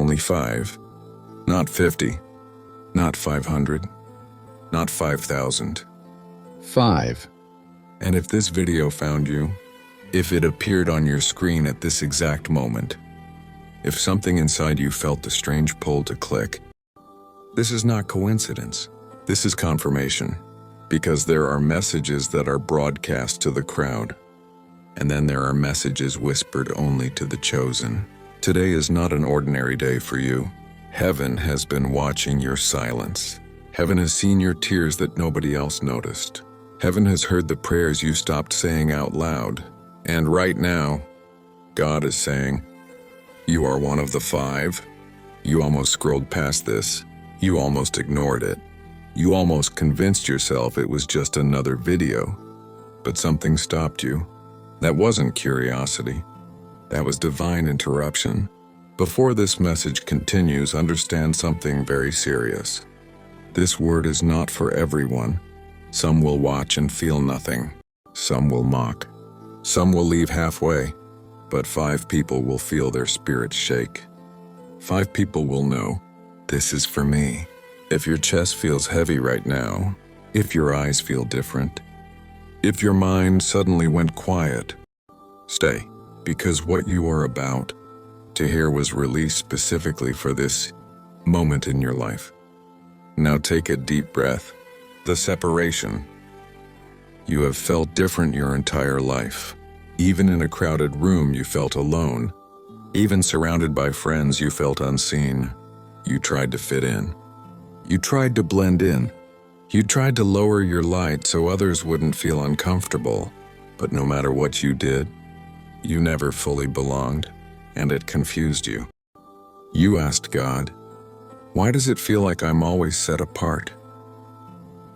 only 5. Not 50. Not 500. Not 5,000. 5. And if this video found you, if it appeared on your screen at this exact moment, if something inside you felt the strange pull to click, this is not coincidence. This is confirmation, because there are messages that are broadcast to the crowd, and then there are messages whispered only to the chosen. Today is not an ordinary day for you. Heaven has been watching your silence. Heaven has seen your tears that nobody else noticed. Heaven has heard the prayers you stopped saying out loud. And right now, God is saying, you are one of the 5. You almost scrolled past this. You almost ignored it. You almost convinced yourself it was just another video. But something stopped you. That wasn't curiosity. That was divine interruption. Before this message continues, understand something very serious. This word is not for everyone. Some will watch and feel nothing. Some will mock. Some will leave halfway. But 5 people will feel their spirits shake. 5 people will know, this is for me. If your chest feels heavy right now, if your eyes feel different, if your mind suddenly went quiet, stay, because what you are about to hear was released specifically for this moment in your life. Now take a deep breath. The separation. You have felt different your entire life. Even in a crowded room, you felt alone. Even surrounded by friends, you felt unseen. You tried to fit in. You tried to blend in. You tried to lower your light so others wouldn't feel uncomfortable. But no matter what you did, you never fully belonged, and it confused you. You asked God, why does it feel like I'm always set apart?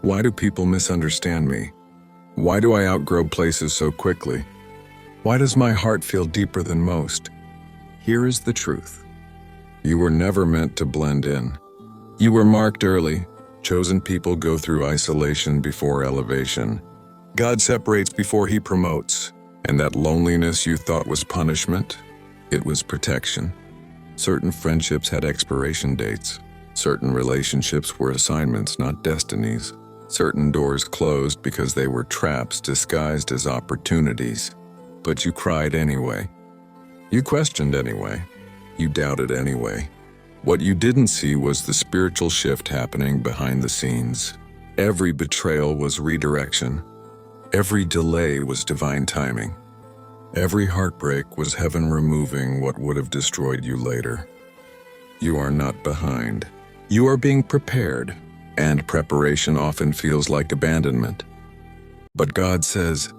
Why do people misunderstand me? Why do I outgrow places so quickly? Why does my heart feel deeper than most? Here is the truth. You were never meant to blend in. You were marked early. Chosen people go through isolation before elevation. God separates before He promotes. And that loneliness you thought was punishment, it was protection. Certain friendships had expiration dates. Certain relationships were assignments, not destinies. Certain doors closed because they were traps disguised as opportunities. But you cried anyway. You questioned anyway. You doubted anyway. What you didn't see was the spiritual shift happening behind the scenes. Every betrayal was redirection. Every delay was divine timing. Every heartbreak was heaven removing what would have destroyed you later. You are not behind. You are being prepared, and preparation often feels like abandonment. But God says,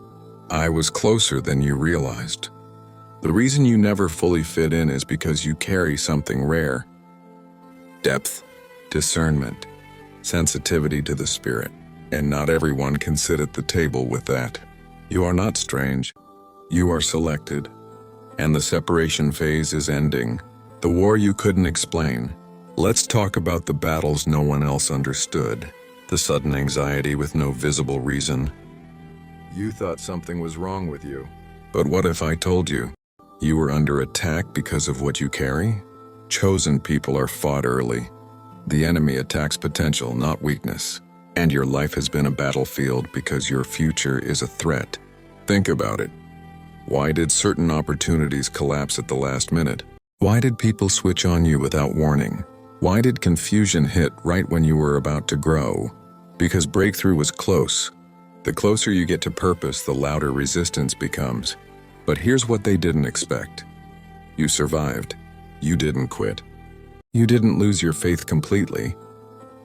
I was closer than you realized. The reason you never fully fit in is because you carry something rare. Depth, discernment, sensitivity to the Spirit. And not everyone can sit at the table with that. You are not strange. You are selected. And the separation phase is ending. The war you couldn't explain. Let's talk about the battles no one else understood. The sudden anxiety with no visible reason. You thought something was wrong with you. But what if I told you? You were under attack because of what you carry? Chosen people are fought early. The enemy attacks potential, not weakness. And your life has been a battlefield because your future is a threat. Think about it. Why did certain opportunities collapse at the last minute? Why did people switch on you without warning? Why did confusion hit right when you were about to grow? Because breakthrough was close. The closer you get to purpose, the louder resistance becomes. But here's what they didn't expect. You survived. You didn't quit. You didn't lose your faith completely.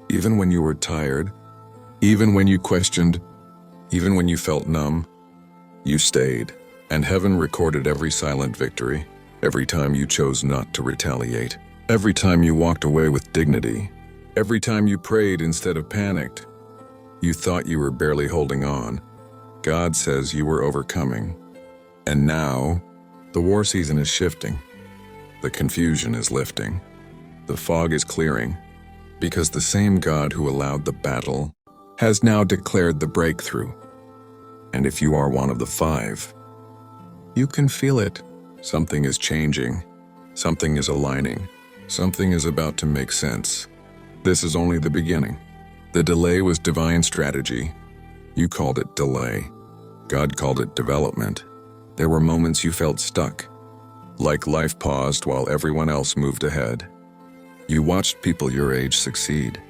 Even when you were tired, even when you questioned, even when you felt numb, you stayed. And heaven recorded every silent victory, every time you chose not to retaliate, every time you walked away with dignity, every time you prayed instead of panicked. You thought you were barely holding on. God says you were overcoming. And now, the war season is shifting. The confusion is lifting. The fog is clearing. Because the same God who allowed the battle has now declared the breakthrough. And if you are one of the 5, you can feel it. Something is changing. Something is aligning. Something is about to make sense. This is only the beginning. The delay was divine strategy. You called it delay. God called it development. There were moments you felt stuck, like life paused while everyone else moved ahead. You watched people your age succeed.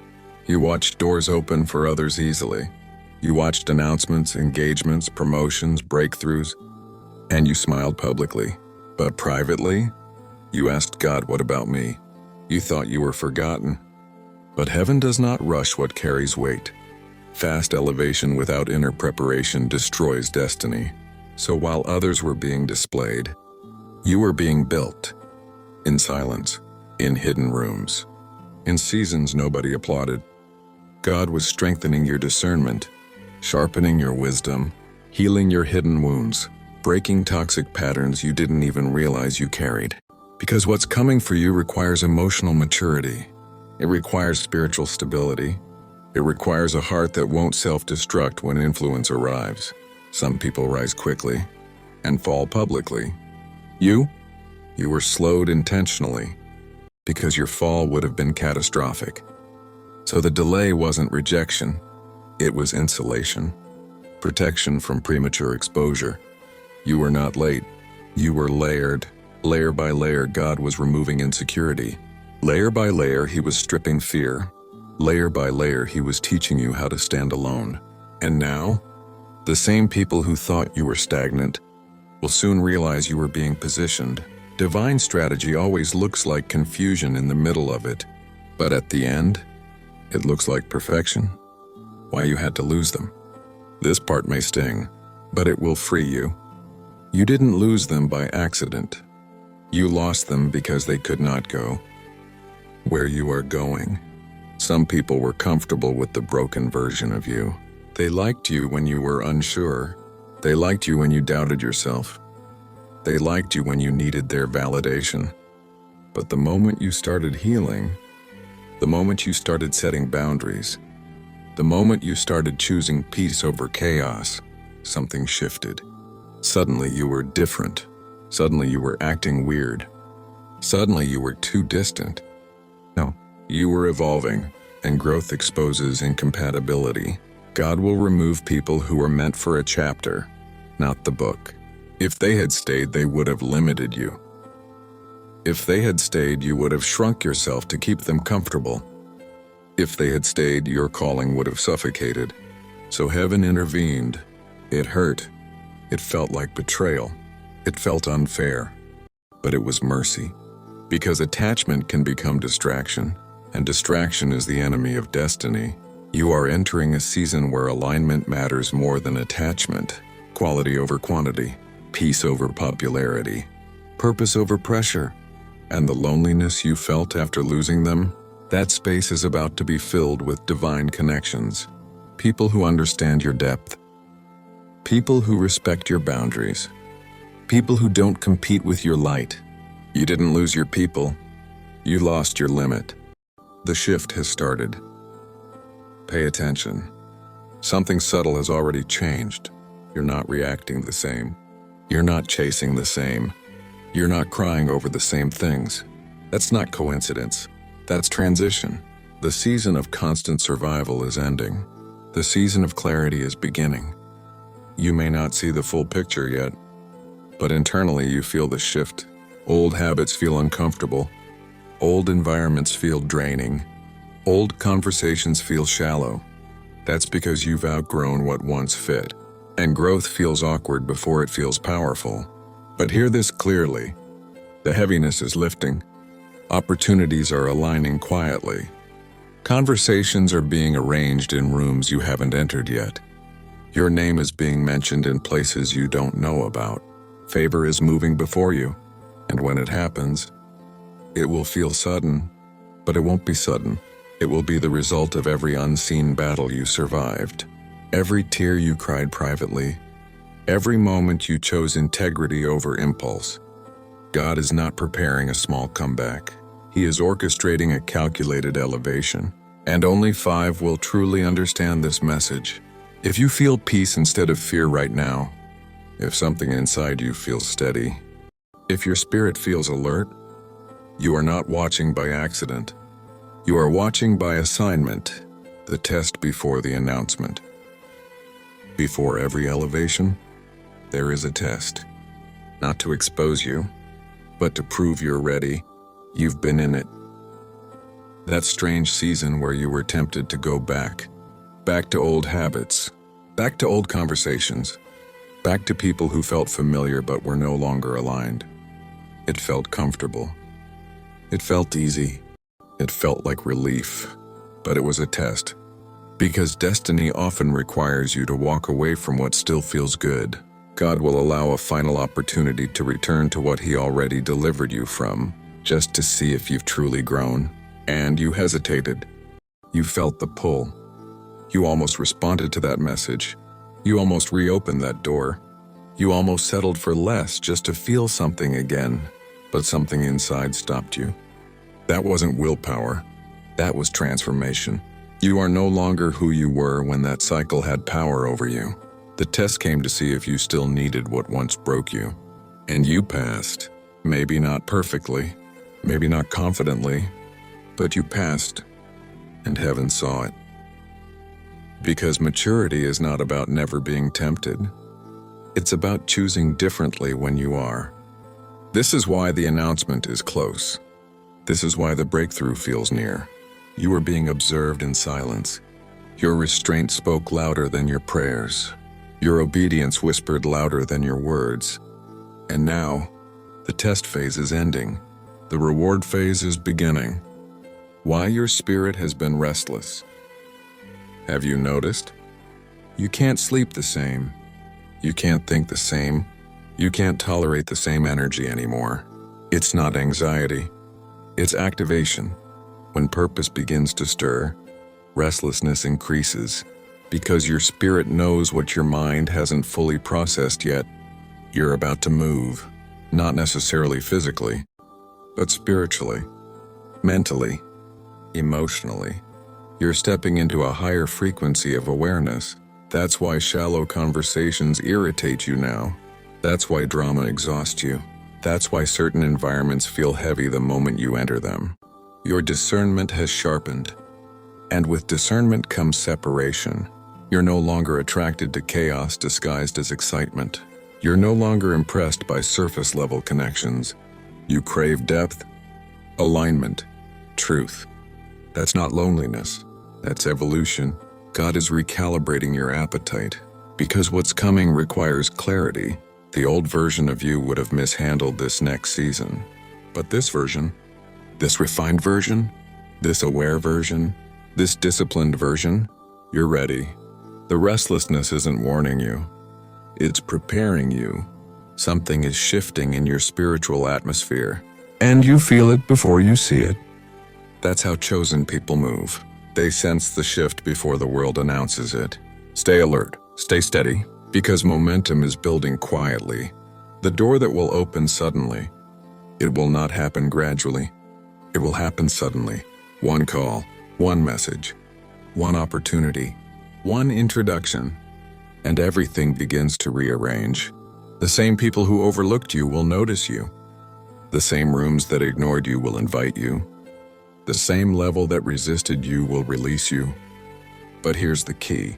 You watched doors open for others easily. You watched announcements, engagements, promotions, breakthroughs, and you smiled publicly. But privately, you asked God, "What about me?" You thought you were forgotten. But heaven does not rush what carries weight. Fast elevation without inner preparation destroys destiny. So while others were being displayed, you were being built. In silence, in hidden rooms, in seasons nobody applauded. God was strengthening your discernment, sharpening your wisdom, healing your hidden wounds, breaking toxic patterns you didn't even realize you carried. Because what's coming for you requires emotional maturity. It requires spiritual stability. It requires a heart that won't self-destruct when influence arrives. Some people rise quickly and fall publicly. You were slowed intentionally because your fall would have been catastrophic. So the delay wasn't rejection, it was insulation, protection from premature exposure. You were not late, you were layered. Layer by layer, God was removing insecurity. Layer by layer, He was stripping fear. Layer by layer, He was teaching you how to stand alone. And now, the same people who thought you were stagnant will soon realize you were being positioned. Divine strategy always looks like confusion in the middle of it, but at the end, it looks like perfection. Why you had to lose them. This part may sting, but it will free you. You didn't lose them by accident. You lost them because they could not go where you are going. Some people were comfortable with the broken version of you. They liked you when you were unsure. They liked you when you doubted yourself. They liked you when you needed their validation. But the moment you started healing, the moment you started setting boundaries, the moment you started choosing peace over chaos, something shifted. Suddenly you were different. Suddenly you were acting weird. Suddenly you were too distant. No, you were evolving, and growth exposes incompatibility. God will remove people who are meant for a chapter, not the book. If they had stayed, they would have limited you. If they had stayed, you would have shrunk yourself to keep them comfortable. If they had stayed, your calling would have suffocated. So heaven intervened. It hurt. It felt like betrayal. It felt unfair, but it was mercy. Because attachment can become distraction, and distraction is the enemy of destiny. You are entering a season where alignment matters more than attachment. Quality over quantity, peace over popularity, purpose over pressure. And the loneliness you felt after losing them, that space is about to be filled with divine connections. People who understand your depth. People who respect your boundaries. People who don't compete with your light. You didn't lose your people. You lost your limit. The shift has started. Pay attention. Something subtle has already changed. You're not reacting the same. You're not chasing the same. You're not crying over the same things. That's not coincidence. That's transition. The season of constant survival is ending. The season of clarity is beginning. You may not see the full picture yet, but internally you feel the shift. Old habits feel uncomfortable. Old environments feel draining. Old conversations feel shallow. That's because you've outgrown what once fit. And growth feels awkward before it feels powerful. But hear this clearly. The heaviness is lifting. Opportunities are aligning quietly. Conversations are being arranged in rooms you haven't entered yet. Your name is being mentioned in places you don't know about. Favor is moving before you, and when it happens, it will feel sudden, but it won't be sudden. It will be the result of every unseen battle you survived, every tear you cried privately, every moment you chose integrity over impulse. God is not preparing a small comeback. He is orchestrating a calculated elevation, and only 5 will truly understand this message. If you feel peace instead of fear right now, if something inside you feels steady, if your spirit feels alert, You are not watching by accident. You are watching by assignment, the test before the announcement. Before every elevation, there is a test. Not to expose you, but to prove you're ready. You've been in it. That strange season where you were tempted to go back to old habits, back to old conversations, back to people who felt familiar but were no longer aligned. It felt comfortable. It felt easy. It felt like relief. But it was a test. Because destiny often requires you to walk away from what still feels good. God will allow a final opportunity to return to what He already delivered you from, just to see if you've truly grown. And you hesitated. You felt the pull. You almost responded to that message. You almost reopened that door. You almost settled for less just to feel something again. But something inside stopped you. That wasn't willpower. That was transformation. You are no longer who you were when that cycle had power over you. The test came to see if you still needed what once broke you. And you passed. Maybe not perfectly, maybe not confidently, but you passed, and heaven saw it. Because maturity is not about never being tempted. It's about choosing differently when you are. This is why the announcement is close. This is why the breakthrough feels near. You are being observed in silence. Your restraint spoke louder than your prayers. Your obedience whispered louder than your words. And now, the test phase is ending. The reward phase is beginning. Why your spirit has been restless. Have you noticed? You can't sleep the same. You can't think the same. You can't tolerate the same energy anymore. It's not anxiety. It's activation. When purpose begins to stir, restlessness increases. Because your spirit knows what your mind hasn't fully processed yet. You're about to move, not necessarily physically, but spiritually, mentally, emotionally. You're stepping into a higher frequency of awareness. That's why shallow conversations irritate you now. That's why drama exhausts you. That's why certain environments feel heavy the moment you enter them. Your discernment has sharpened. And with discernment comes separation. You're no longer attracted to chaos disguised as excitement. You're no longer impressed by surface-level connections. You crave depth, alignment, truth. That's not loneliness. That's evolution. God is recalibrating your appetite. Because what's coming requires clarity. The old version of you would have mishandled this next season. But this version, this refined version, this aware version, this disciplined version, you're ready. The restlessness isn't warning you. It's preparing you. Something is shifting in your spiritual atmosphere. And you feel it before you see it. That's how chosen people move. They sense the shift before the world announces it. Stay alert, stay steady, because momentum is building quietly. The door that will open suddenly. It will not happen gradually. It will happen suddenly. One call, one message, one opportunity, one introduction, and everything begins to rearrange. The same people who overlooked you will notice you. The same rooms that ignored you will invite you. The same level that resisted you will release you. But here's the key.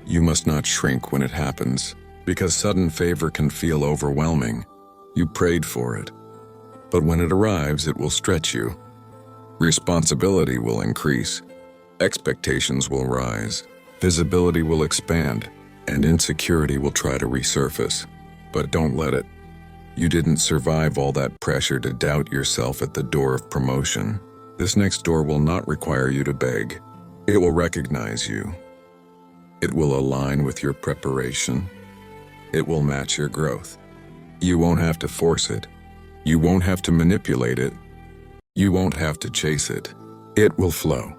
You must not shrink when it happens, because sudden favor can feel overwhelming. You prayed for it. But when it arrives, it will stretch you. Responsibility will increase. Expectations will rise. Visibility will expand. And insecurity will try to resurface. But don't let it. You didn't survive all that pressure to doubt yourself at the door of promotion. This next door will not require you to beg. It will recognize you. It will align with your preparation. It will match your growth. You won't have to force it. You won't have to manipulate it. You won't have to chase it. It will flow.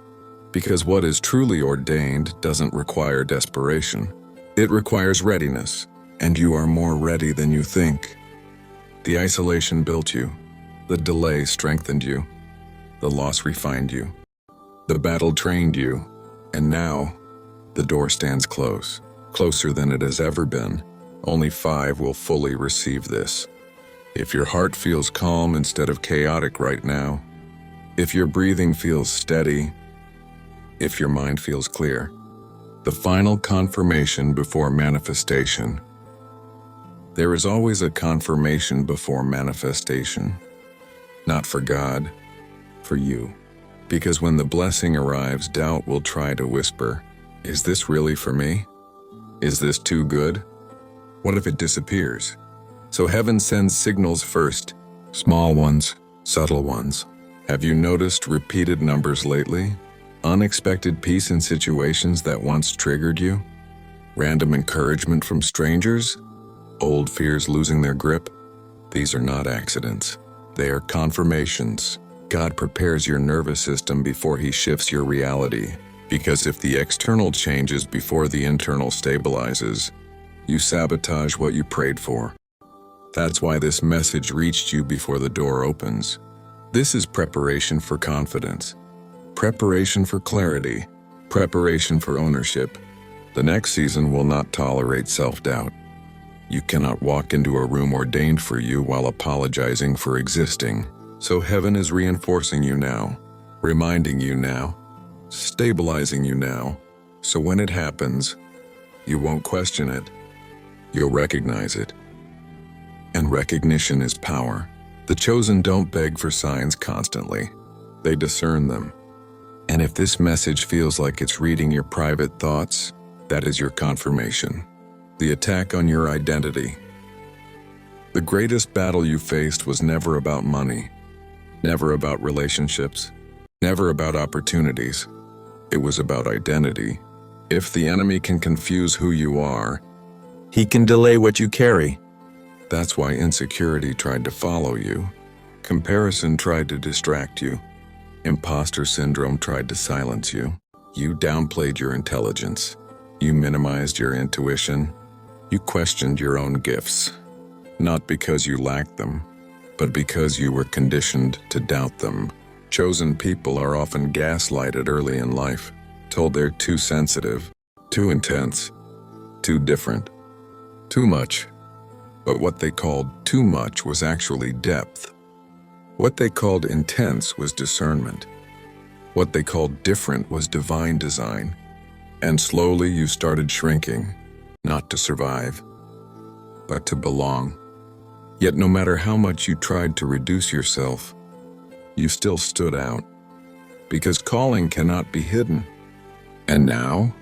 Because what is truly ordained doesn't require desperation. It requires readiness, and you are more ready than you think. The isolation built you. The delay strengthened you. The loss refined you. The battle trained you. And now, the door stands close, closer than it has ever been. Only 5 will fully receive this. If your heart feels calm instead of chaotic right now, if your breathing feels steady, if your mind feels clear. The final confirmation before manifestation. There is always a confirmation before manifestation. Not for God, for you. Because when the blessing arrives, doubt will try to whisper, "Is this really for me? Is this too good? What if it disappears?" So heaven sends signals first, small ones, subtle ones. Have you noticed repeated numbers lately? Unexpected peace in situations that once triggered you? Random encouragement from strangers? Old fears losing their grip? These are not accidents. They are confirmations. God prepares your nervous system before He shifts your reality. Because if the external changes before the internal stabilizes, you sabotage what you prayed for. That's why this message reached you before the door opens. This is preparation for confidence, preparation for clarity, preparation for ownership. The next season will not tolerate self-doubt. You cannot walk into a room ordained for you while apologizing for existing. So heaven is reinforcing you now, reminding you now, stabilizing you now. So when it happens, you won't question it. You'll recognize it. And recognition is power. The chosen don't beg for signs constantly. They discern them. And if this message feels like it's reading your private thoughts, that is your confirmation. The attack on your identity. The greatest battle you faced was never about money, never about relationships, never about opportunities. It was about identity. If the enemy can confuse who you are, he can delay what you carry. That's why insecurity tried to follow you. Comparison tried to distract you. Imposter syndrome tried to silence you. You downplayed your intelligence. You minimized your intuition. You questioned your own gifts. Not because you lacked them, but because you were conditioned to doubt them. Chosen people are often gaslighted early in life, told they're too sensitive, too intense, too different, too much. But what they called too much was actually depth. What they called intense was discernment. What they called different was divine design. And slowly you started shrinking, not to survive, but to belong. Yet no matter how much you tried to reduce yourself, you still stood out. Because calling cannot be hidden. And now,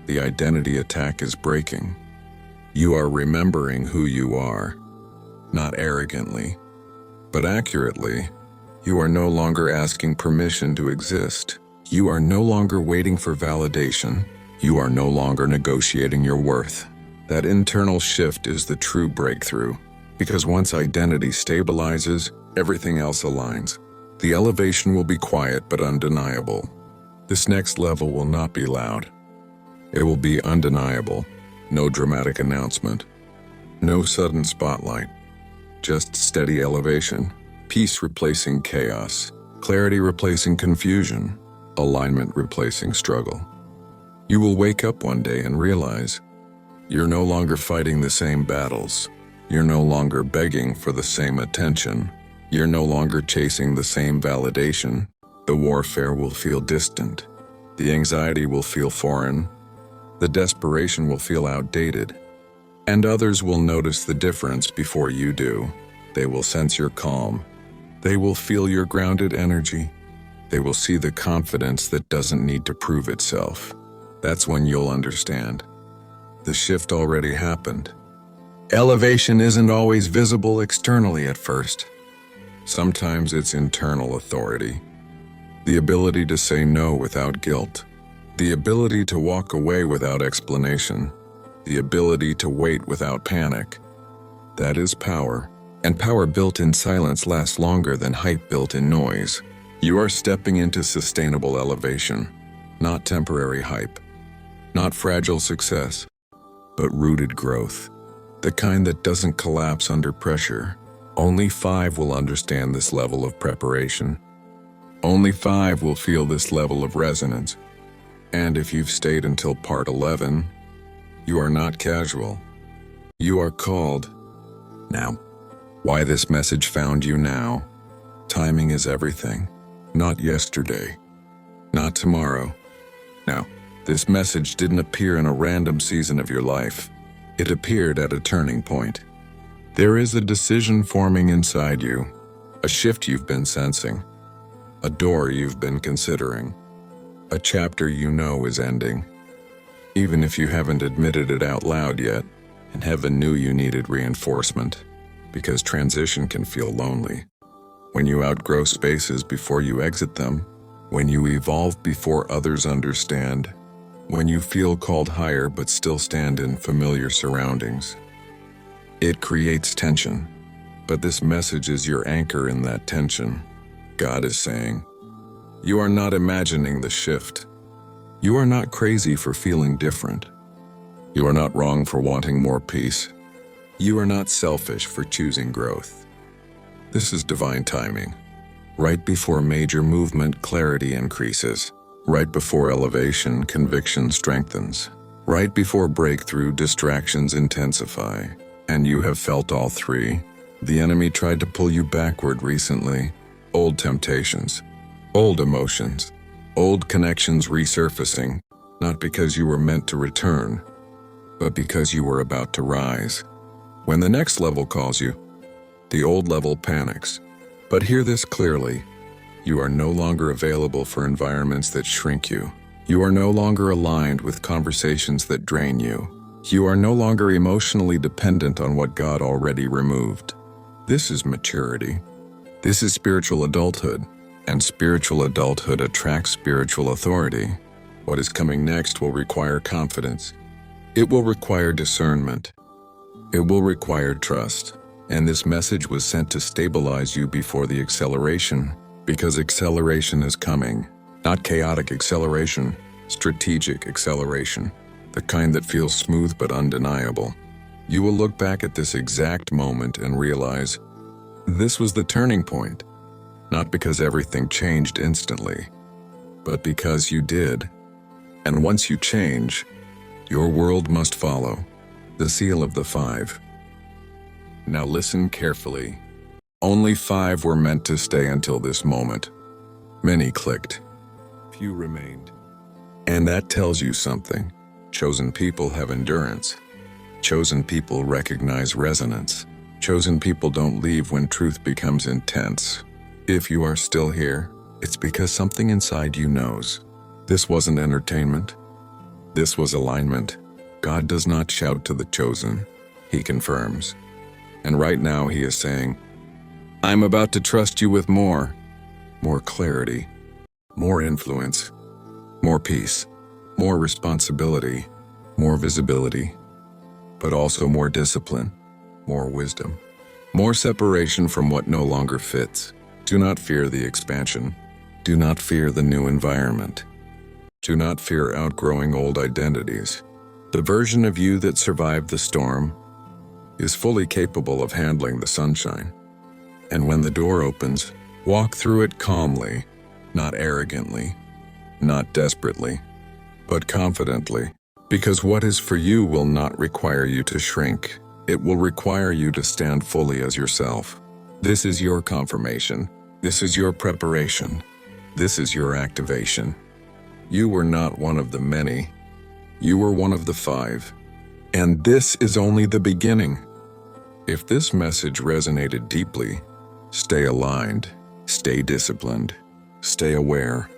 the identity attack is breaking. You are remembering who you are, not arrogantly, but accurately. You are no longer asking permission to exist. You are no longer waiting for validation. You are no longer negotiating your worth. That internal shift is the true breakthrough, because once identity stabilizes, everything else aligns. The elevation will be quiet but undeniable. This next level will not be loud. It will be undeniable. No dramatic announcement. No sudden spotlight. Just steady elevation. Peace replacing chaos. Clarity replacing confusion. Alignment replacing struggle. You will wake up one day and realize you're no longer fighting the same battles. You're no longer begging for the same attention. You're no longer chasing the same validation. The warfare will feel distant. The anxiety will feel foreign. The desperation will feel outdated. And others will notice the difference before you do. They will sense your calm. They will feel your grounded energy. They will see the confidence that doesn't need to prove itself. That's when you'll understand. The shift already happened. Elevation isn't always visible externally at first. Sometimes it's internal authority. The ability to say no without guilt. The ability to walk away without explanation. The ability to wait without panic. That is power. And power built in silence lasts longer than hype built in noise. You are stepping into sustainable elevation, not temporary hype, not fragile success, but rooted growth. The kind that doesn't collapse under pressure. Only 5 will understand this level of preparation. Only 5 will feel this level of resonance. And if you've stayed until part 11, you are not casual. You are called. Now, why this message found you now? Timing is everything. Not yesterday. Not tomorrow. Now, this message didn't appear in a random season of your life. It appeared at a turning point. There is a decision forming inside you, a shift you've been sensing, a door you've been considering, a chapter you know is ending. Even if you haven't admitted it out loud yet, and heaven knew you needed reinforcement, because transition can feel lonely. When you outgrow spaces before you exit them, when you evolve before others understand, when you feel called higher but still stand in familiar surroundings. It creates tension, but this message is your anchor in that tension. God is saying, you are not imagining the shift. You are not crazy for feeling different. You are not wrong for wanting more peace. You are not selfish for choosing growth. This is divine timing. Right before major movement, clarity increases. Right before elevation, conviction strengthens. Right before breakthrough, distractions intensify. And you have felt all three. The enemy tried to pull you backward recently. Old temptations, old emotions, old connections resurfacing, not because you were meant to return, but because you were about to rise. When the next level calls you, the old level panics. But hear this clearly. You are no longer available for environments that shrink you. You are no longer aligned with conversations that drain you. You are no longer emotionally dependent on what God already removed. This is maturity. This is spiritual adulthood, and spiritual adulthood attracts spiritual authority. What is coming next will require confidence. It will require discernment. It will require trust. And this message was sent to stabilize you before the acceleration, because acceleration is coming. Not chaotic acceleration, strategic acceleration, the kind that feels smooth but undeniable. You will look back at this exact moment and realize, this was the turning point, not because everything changed instantly, but because you did. And once you change, your world must follow. The seal of the 5. Now listen carefully. Only 5 were meant to stay until this moment. Many clicked. Few remained. And that tells you something. Chosen people have endurance. Chosen people recognize resonance. Chosen people don't leave when truth becomes intense. If you are still here, it's because something inside you knows. This wasn't entertainment. This was alignment. God does not shout to the chosen. He confirms. And right now he is saying, I'm about to trust you with more clarity, more influence, more peace, more responsibility, more visibility, but also more discipline, more wisdom, more separation from what no longer fits. Do not fear the expansion. Do not fear the new environment. Do not fear outgrowing old identities. The version of you that survived the storm is fully capable of handling the sunshine. And when the door opens, walk through it calmly, not arrogantly, not desperately, but confidently. Because what is for you will not require you to shrink. It will require you to stand fully as yourself. This is your confirmation. This is your preparation. This is your activation. You were not one of the many. You were one of the 5. And this is only the beginning. If this message resonated deeply, stay aligned, stay disciplined, stay aware.